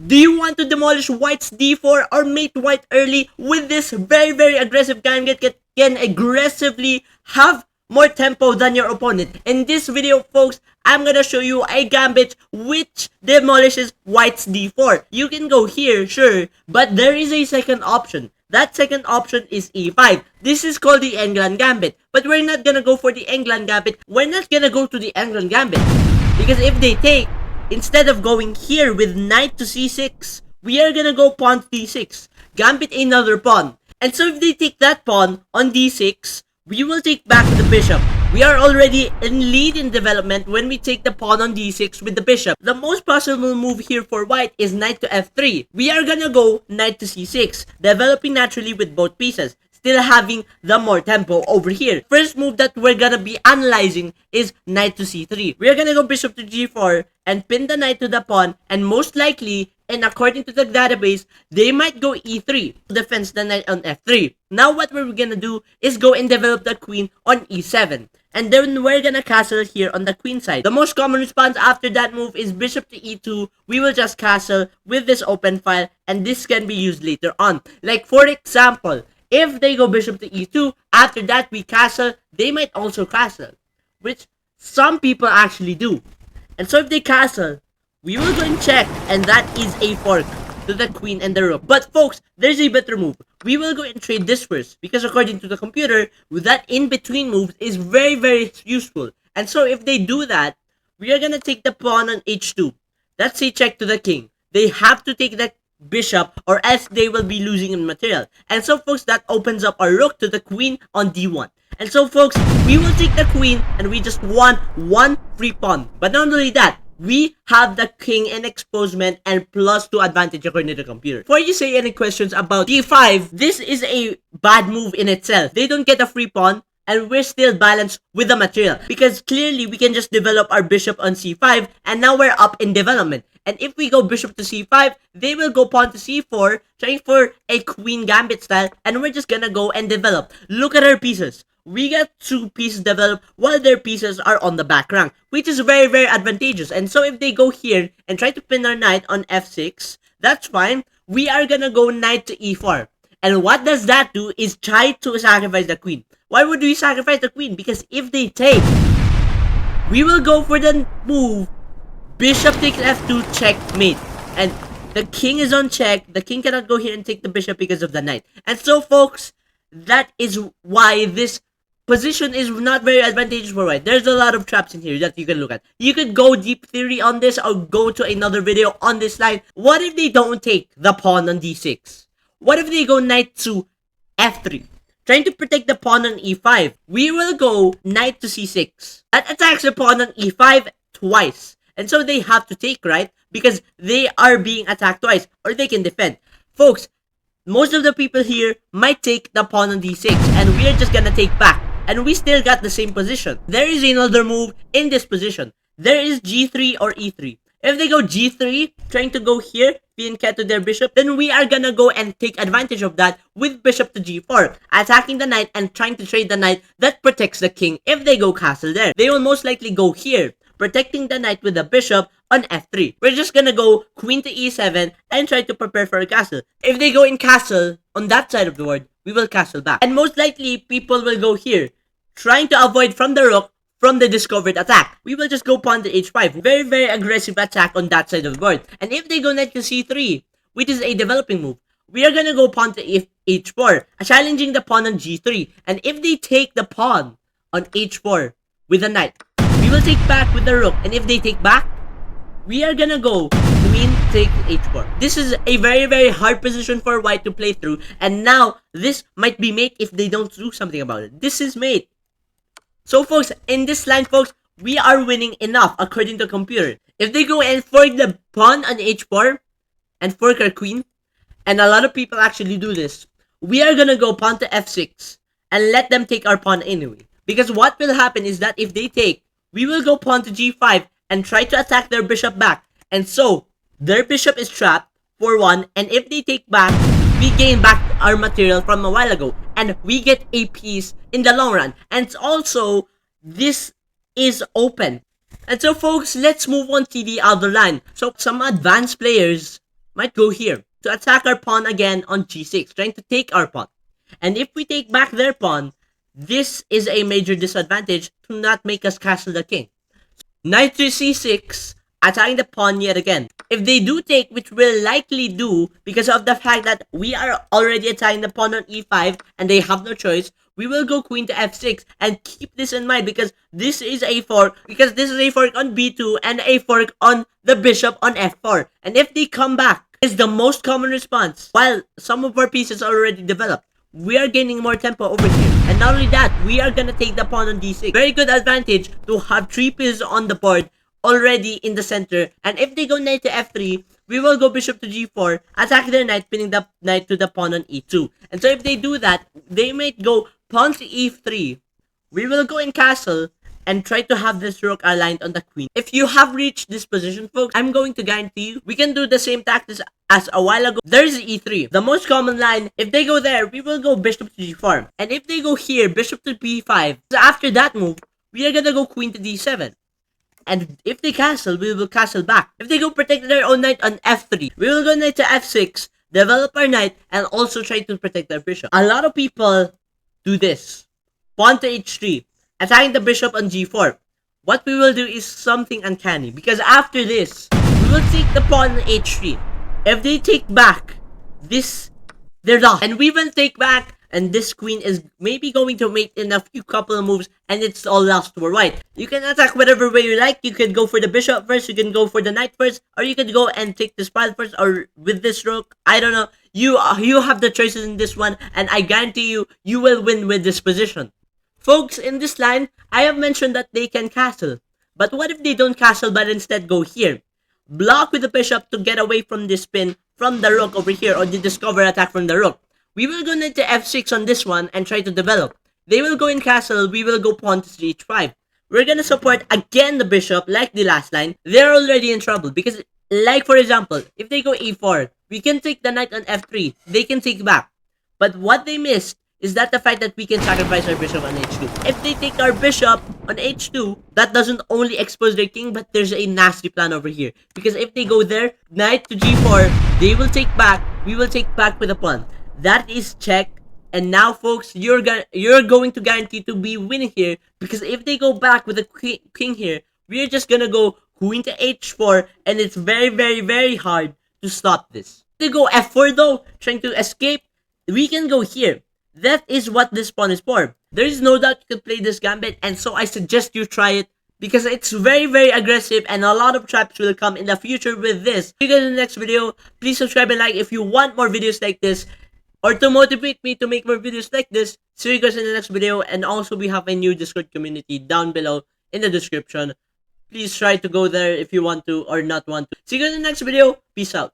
Do you want to demolish white's d4 or mate white early with this very aggressive gambit that can aggressively have more tempo than your opponent? In this video, folks, I'm gonna show you a gambit which demolishes white's d4. You can go here, sure, but there is a second option. That second option is e5. This is called the England Gambit. But we're not gonna go for the England Gambit. We're not gonna go to the England Gambit. Because if they take, instead of going here with knight to c6, we are gonna go pawn to d6. Gambit another pawn. And so if they take that pawn on d6, we will take back the bishop. We are already in lead in development when we take the pawn on d6 with the bishop. The most possible move here for white is knight to f3. We are gonna go knight to c6, developing naturally with both pieces, still having the more tempo over here. First move that we're gonna be analyzing is knight to c3. We are gonna go bishop to g4 and pin the knight to the pawn, and most likely, and according to the database, they might go e3 to defend the knight on f3. Now what we're gonna do is go and develop the queen on e7. And then we're gonna castle here on the queen side. The most common response after that move is bishop to e2. We will just castle with this open file, and this can be used later on. Like for example, if they go bishop to e2, after that we castle, they might also castle, which some people actually do. And so if they castle, we will go and check, and that is a fork to the queen and the rook. But folks, there's a better move. We will go and trade this first, because according to the computer, that in-between move is very useful. And so if they do that, we are gonna take the pawn on h2. That's a check to the king. They have to take the bishop or else they will be losing in material. And so folks, that opens up our rook to the queen on d1. And so folks, we will take the queen and we just won one free pawn. But not only that, we have the king in exposement and +2 advantage according to the computer. Before you say any questions about d5, this is a bad move in itself. They don't get a free pawn, and we're still balanced with the material. Because clearly, we can just develop our bishop on c5, and now we're up in development. And if we go bishop to c5, they will go pawn to c4, trying for a queen gambit style, and we're just gonna go and develop. Look at our pieces. We got 2 pieces developed while their pieces are on the back rank, which is very advantageous. And so if they go here and try to pin our knight on f6, that's fine. We are gonna go knight to e4. And what does that do is try to sacrifice the queen. Why would we sacrifice the queen? Because if they take, we will go for the move bishop takes f2, checkmate. And the king is on check. The king cannot go here and take the bishop because of the knight. And so folks, that is why this position is not very advantageous for white. There's a lot of traps in here that you can look at. You could go deep theory on this or go to another video on this line. What if they don't take the pawn on d6? What if they go knight to f3? Trying to protect the pawn on e5. We will go knight to c6. That attacks the pawn on e5 twice. And so they have to take, right? Because they are being attacked twice. Or they can defend. Folks, most of the people here might take the pawn on d6. And we are just gonna take back. And we still got the same position. There is another move in this position. There is g3 or e3. If they go g3, trying to go here, pin cat to their bishop, then we are gonna go and take advantage of that with bishop to g4, attacking the knight and trying to trade the knight that protects the king. If they go castle there, they will most likely go here, protecting the knight with the bishop on f3. We're just gonna go queen to e7 and try to prepare for a castle. If they go in castle on that side of the board, we will castle back. And most likely, people will go here, trying to avoid from the rook from the discovered attack. We will just go pawn to h5. Very aggressive attack on that side of the board. And if they go knight to c3, which is a developing move, we are gonna go pawn to h4, challenging the pawn on g3. And if they take the pawn on h4 with the knight, we will take back with the rook. And if they take back, we are gonna go queen takes h4. This is a very hard position for white to play through. And now, this might be mate if they don't do something about it. This is mate. So folks, in this line, folks, we are winning enough according to the computer. If they go and fork the pawn on h4 and fork our queen, and a lot of people actually do this, we are gonna go pawn to f6 and let them take our pawn anyway. Because what will happen is that if they take, we will go pawn to g5 and try to attack their bishop back. And so, their bishop is trapped for 1, and if they take back, we gain back our material from a while ago. And we get a piece in the long run. And also, this is open. And so folks, let's move on to the other line. So some advanced players might go here to attack our pawn again on g6, trying to take our pawn. And if we take back their pawn, this is a major disadvantage to not make us castle the king. Knight to c6, attacking the pawn yet again. If they do take, which will likely do because of the fact that we are already attacking the pawn on e5 and they have no choice, we will go queen to f6 and keep this in mind because this is a fork on b2 and a fork on the bishop on f4. And if they come back, is the most common response. While some of our pieces are already developed, we are gaining more tempo over here. And not only that, we are gonna take the pawn on d6. Very good advantage to have 3 pieces on the board already in the center. And if they go knight to f3, we will go bishop to g4, attack their knight, pinning the knight to the pawn on e2. And so if they do that, they might go pawn to e3. We will go in castle and try to have this rook aligned on the queen. If you have reached this position, folks, I'm going to guarantee you, we can do the same tactics as a while ago. There's e3. The most common line, if they go there, we will go bishop to g4. And if they go here, bishop to b5. After that move, we are gonna go queen to d7. And if they castle, we will castle back. If they go protect their own knight on f3, we will go knight to f6, develop our knight, and also try to protect their bishop. A lot of people do this. Pawn to h3, attacking the bishop on g4. What we will do is something uncanny, because after this, we will take the pawn on h3. If they take back, they're lost. And we will take back, and this queen is maybe going to mate in a few couple of moves, and it's all lost to our white. You can attack whatever way you like. You could go for the bishop first, you can go for the knight first, or you could go and take this pawn first, or with this rook. I don't know. You have the choices in this one, and I guarantee you, you will win with this position. Folks, in this line, I have mentioned that they can castle. But what if they don't castle but instead go here? Block with the bishop to get away from this pin from the rook over here, or the discover attack from the rook. We will go knight to f6 on this one and try to develop. They will go in castle, we will go pawn to h5. We're gonna support again the bishop like the last line. They're already in trouble because, like for example, if they go e4, we can take the knight on f3. They can take back. But what they missed is that the fact that we can sacrifice our bishop on h2. If they take our bishop on h2, that doesn't only expose their king, but there's a nasty plan over here. Because if they go there, knight to g4, they will take back, we will take back with a pawn. That is check. And now, folks, you're going to guarantee to be winning here, because if they go back with a king here, we're just gonna go queen to h4, and it's very, very, very hard to stop this. If they go f4 though, trying to escape, we can go here. That is what this pawn is for. There is no doubt you can play this gambit, and so I suggest you try it because it's very, very aggressive and a lot of traps will come in the future with this. See you guys in the next video. Please subscribe and like if you want more videos like this, or to motivate me to make more videos like this. See you guys in the next video, and also we have a new Discord community down below in the description. Please try to go there if you want to or not want to. See you guys in the next video. Peace out.